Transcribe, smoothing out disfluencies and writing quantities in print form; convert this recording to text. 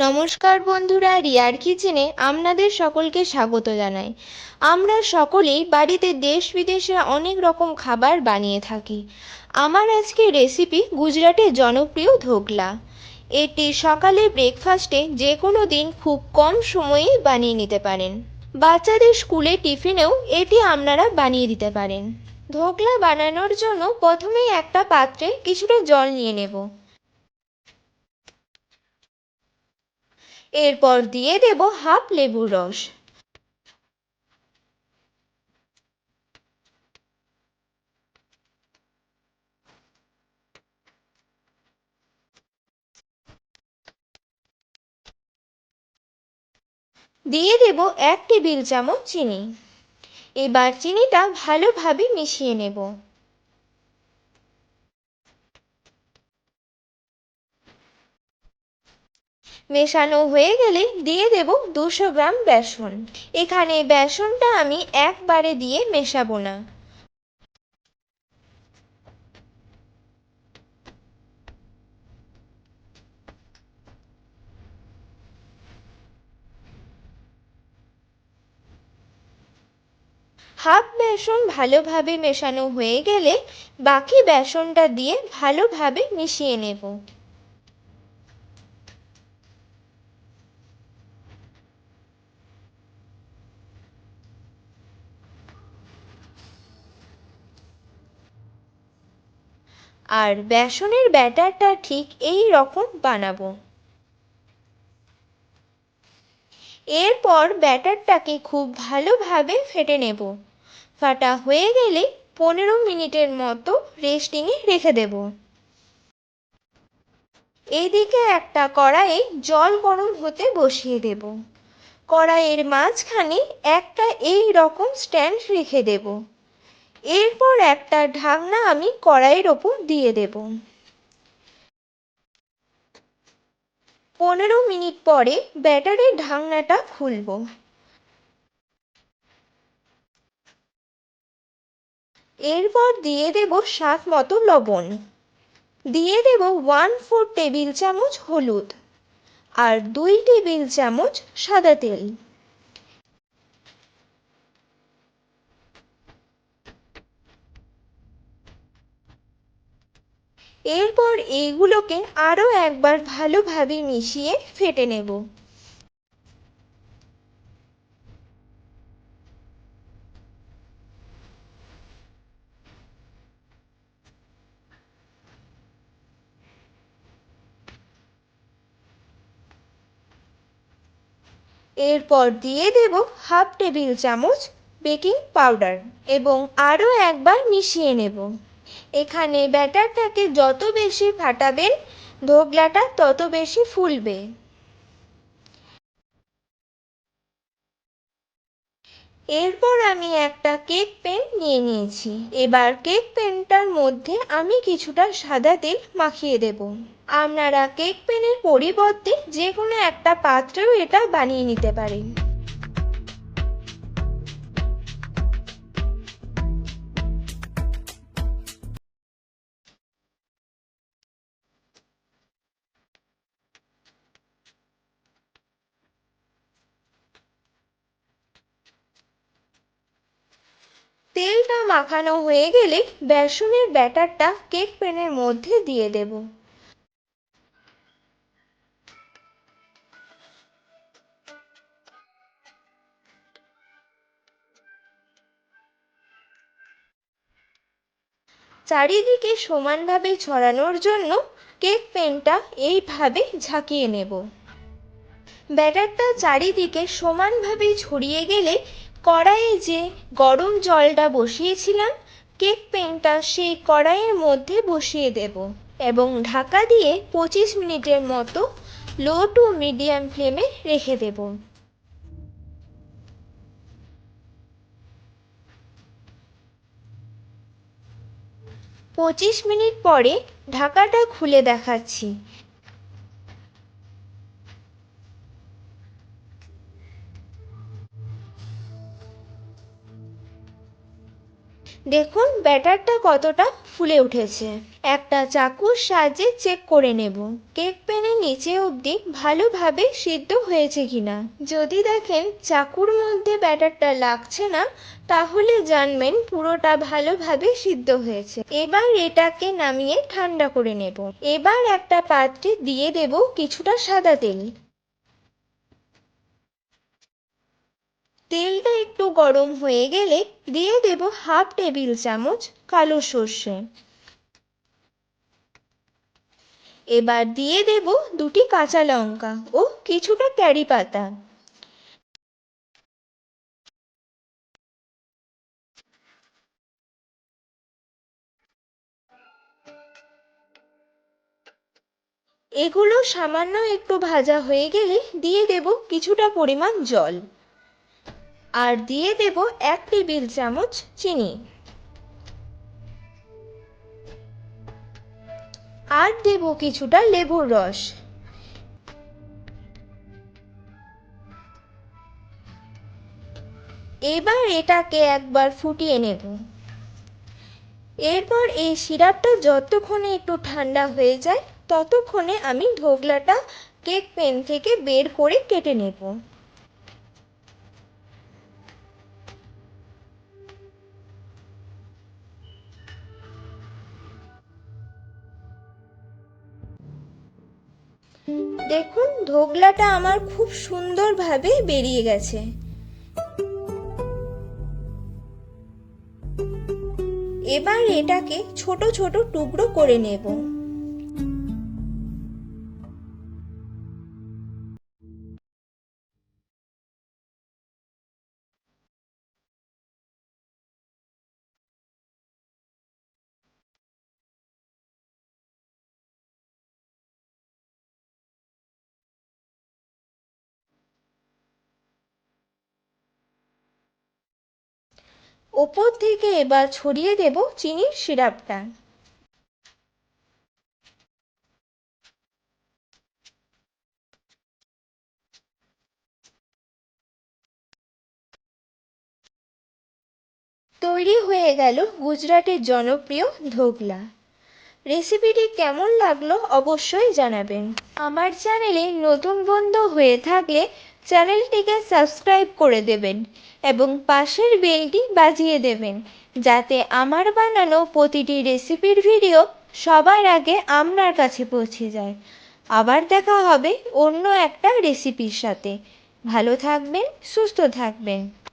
নমস্কার বন্ধুরা, রিয়ার কিচেনে আপনাদের সকলকে স্বাগত জানাই। আমরা সকলেই বাড়িতে দেশ বিদেশে অনেক রকম খাবার বানিয়ে থাকি। আমার আজকে রেসিপি গুজরাটের জনপ্রিয় ধোকলা। এটি সকালে ব্রেকফাস্টে যে কোনো দিন খুব কম সময়েই বানিয়ে নিতে পারেন। বাচ্চাদের স্কুলে টিফিনেও এটি আপনারা বানিয়ে দিতে পারেন। ধোকলা বানানোর জন্য প্রথমেই একটা পাত্রে কিছুটা জল নিয়ে নেব। এরপর দিয়ে দেব হাফ লেবুর রস। দিয়ে দেব 1 টেবিল চামচ চিনি। এবার চিনিটা ভালোভাবে মিশিয়ে নেব। মেশানো হয়ে গেলে দিয়ে দেব 200 গ্রাম বেসন। এখানে বেসনটা আমি একবারে দিয়ে মেশাবো না। হাফ বেসন ভালোভাবে মেশানো হয়ে গেলে বাকি বেসনটা দিয়ে ভালোভাবে মিশিয়ে নেব। আর বেসনের ব্যাটারটা ঠিক এই রকম বানাবো। এরপর ব্যাটারটাকে খুব ভালোভাবে ফেটে নেব। ফাটা হয়ে গেলে 15 মিনিটের মতো রেস্টিংয়ে রেখে দেব। এদিকে একটা কড়াইয়ে জল গরম হতে বসিয়ে দেব। কড়াইয়ের মাঝখানে একটা এই রকম স্ট্যান্ড রেখে দেব। এরপর একটা ঢাকনা আমি কড়াইয়ের ওপর দিয়ে দেব। 15 মিনিট পরে ব্যাটারের ঢাকনাটা খুলব। এরপর দিয়ে দেব স্বাদ মতো লবণ। দিয়ে দেব 1/4 টেবিল চামচ হলুদ আর 2 টেবিল চামচ সাদা তেল। এরপর এইগুলোকে আরও একবার ভালোভাবে মিশিয়ে ফেটে নেব। এরপর দিয়ে দেব 1/2 টেবিল চামচ বেকিং পাউডার এবং আরও একবার মিশিয়ে নেব। এখানে ব্যাটারটাকে যত বেশি ফাটাবেন ধোকলাটা তত বেশি ফুলবে। এরপর আমি একটা কেক প্যান নিয়ে নিয়েছি। এবার কেক প্যানটার মধ্যে আমি কিছুটা সাদা তেল মাখিয়ে দেব। আপনারা কেক প্যানের পরিবর্তে যে কোনো একটা পাত্রেও এটা বানিয়ে নিতে পারেন। তেলটা মাখানো হয়ে গেলে বেসনের ব্যাটারটা কেক প্যানের মধ্যে দিয়ে দেব। চারিদিকে সমানভাবে ছড়ানোর জন্য কেক প্যানটা এইভাবে ঝাঁকিয়ে নেব। ব্যাটারটা চারিদিকে সমানভাবে ছড়িয়ে গেলে কড়াইয়ে যে গরম জলটা বসিয়েছিলাম কেক প্যানটা সেই কড়াইয়ের মধ্যে বসিয়ে দেব এবং ঢাকা দিয়ে 25 মিনিটের মতো লো টু মিডিয়াম ফ্লেমে রেখে দেব। 25 মিনিট পরে ঢাকাটা খুলে দেখাচ্ছি। দেখুন ব্যাটারটা কতটা ফুলে উঠেছে। একটা চাকুর সাহায্যে চেক করে নেব কেক প্যানের নিচে অবধি ভালোভাবে সিদ্ধ হয়েছে কিনা। যদি দেখেন চাকুর মধ্যে ব্যাটারটা লাগছে না, তাহলে জানবেন পুরোটা ভালোভাবে সিদ্ধ হয়েছে। এবার এটাকে নামিয়ে ঠান্ডা করে নেব। এবার একটা পাত্রে দিয়ে দেব কিছুটা সাদা তেল। তেলটা একটু গরম হয়ে গেলে দিয়ে দেব হাফ টেবিল চামচ কালো সর্ষে। এবার দিয়ে দেব দুটি কাঁচা লঙ্কা ও কিছুটা কারি পাতা। এগুলো সামান্য একটু ভাজা হয়ে গেলে দিয়ে দেব কিছুটা পরিমাণ জল আর দিয়ে দেব 1 টেবিল চামচ চিনি আর দেব কিছুটা লেবুর রস। এবার এটাকে একবার ফুটিয়ে নেব। এরপর এই সিরাপটা যতক্ষণে একটু ঠান্ডা হয়ে যায় ততক্ষণে আমি ঢোকলাটা কেক প্যান থেকে বের করে কেটে নেব। দেখুন ঢোকলাটা আমার খুব সুন্দরভাবে বেরিয়ে গেছে। এবার এটাকে ছোট ছোট টুকরো করে নেব। ওপর থেকে এবার ছড়িয়ে দেব চিনির সিরাপটা। তৈরি হয়ে গেল গুজরাটের জনপ্রিয় ঢোকলা। রেসিপিটি কেমন লাগলো অবশ্যই জানাবেন। আমার চ্যানেলে নতুন বন্ধু হয়ে থাকলে চ্যানেলটিকে সাবস্ক্রাইব করে দেবেন এবং পাশের বেলটি বাজিয়ে দেবেন, যাতে আমার বানানো প্রতিটি রেসিপির ভিডিও সবার আগে আপনার কাছে পৌঁছে যায়। আবার দেখা হবে অন্য একটা রেসিপির সাথে। ভালো থাকবেন, সুস্থ থাকবেন।